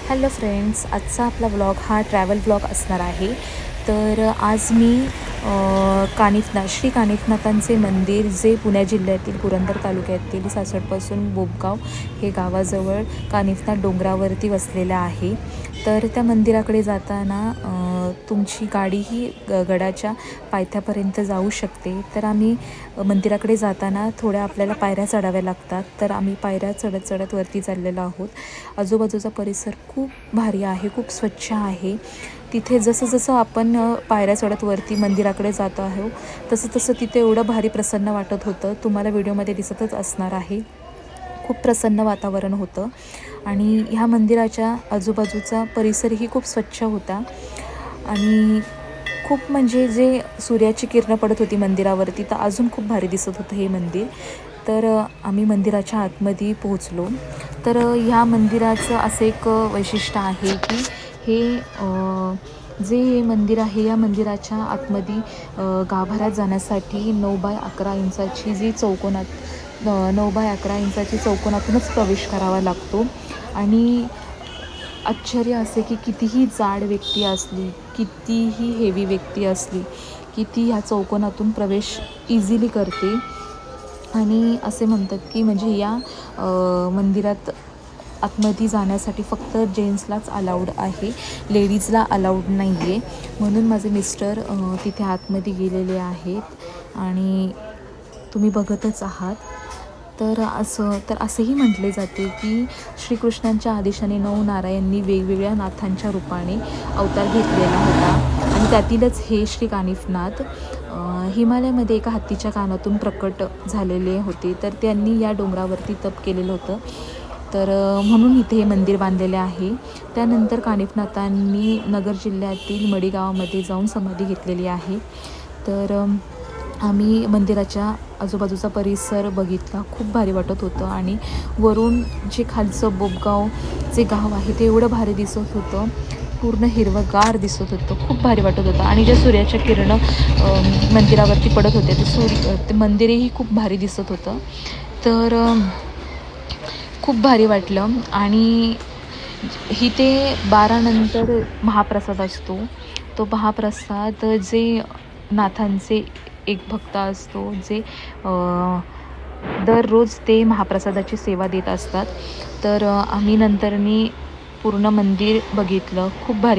Hello friends, आजचा आपला vlog हा ट्रॅव्हल व्लॉग असणार आहे. तर आज मी कानिफनाथ श्री कानिफनाथांचे मंदिर जे पुणे जिल्ह्यातील पुरंदर तालुक्यातील सासवडपासून बोबगाव हे गावाजवळ कानिफनाथ डोंगरावरती वसलेलं आहे. तर त्या मंदिराकडे जाताना तुमची गाडी ही गडाच्या पायथ्यापर्यंत जाऊ शकते. तर आम्ही मंदिराकडे जाताना थोड्या आपल्याला पायऱ्या चढाव्या लागतात. तर आम्ही पायऱ्या चढत चढत वरती चाललेलो आहोत. आजूबाजूचा परिसर खूप भारी आहे, खूप स्वच्छ आहे. तिथे जसं जसं आपण पायऱ्या चढत वरती मंदिराकडे जातो आहोत तसं तसं तिथे एवढं भारी प्रसन्न वाटत होतं. तुम्हाला व्हिडिओमध्ये दिसतच असणार आहे. खूप प्रसन्न वातावरण होतं आणि ह्या मंदिराच्या आजूबाजूचा परिसरही खूप स्वच्छ होता आणि खूप म्हणजे जे सूर्याची किरणं पडत होती मंदिरावरती तर अजून खूप भारी दिसत होतं हे मंदिर. तर आम्ही मंदिराच्या आतमध्ये पोहोचलो. तर ह्या मंदिराचं असं एक वैशिष्ट्य आहे की जे हे मंदिर आहे या मंदिराच्या आतमध्ये गाभाऱ्यात जाण्यासाठी 9x11 इंचाची जी 9x11 इंचाची चौकोनातूनच प्रवेश करावा लागतो. आणि आश्चर्य असे की कितीही जाड व्यक्ती असली, कितीही हेवी व्यक्ती असली की ती ह्या चौकोनातून प्रवेश इझिली करते. आणि असे म्हणतात की म्हणजे या मंदिरात आतमध्ये जाण्यासाठी फक्त जेंट्सलाच अलाउड आहे, लेडीजला अलाउड नाही आहे. म्हणून माझे मिस्टर तिथे आतमध्ये गेलेले आहेत आणि तुम्ही बघतच आहात. तर असंही म्हटले जाते की श्रीकृष्णांच्या आदेशाने 9 नारायणांनी वेगवेगळ्या नाथांच्या रूपाने अवतार घेतलेला होता आणि त्यातीलच हे श्री कानिफनाथ हिमालयामध्ये एका हत्तीच्या कानातून प्रकट झालेले होते. तर त्यांनी या डोंगरावरती तप केलेलं होतं. तर म्हणून इथे हे मंदिर बांधलेले आहे. त्यानंतर कानिफनाथांनी नगर जिल्ह्यातील मडी गावामध्ये जाऊन समाधी घेतलेली आहे. तर आम्ही मंदिराच्या आजूबाजूचा परिसर बघितला, खूप भारी वाटत होतं आणि वरून जे खालचं बोबगाव जे गाव आहे ते एवढं भारी दिसत होतं, पूर्ण हिरवंगार दिसत होतं, खूप भारी वाटत होतं. आणि ज्या सूर्याच्या किरणं मंदिरावरती पडत होत्या ते मंदिरही खूप भारी दिसत होतं. तर खूप भारी वाटलं. आणि इथे 12 नंतर महाप्रसाद असतो. तो महाप्रसाद जे नाथांचे एक भक्त असतो जे दररोज ते महाप्रसादाची सेवा देत असतात. तर आम्ही नंतरनी पूर्ण मंदिर बघितलं, खूप भारी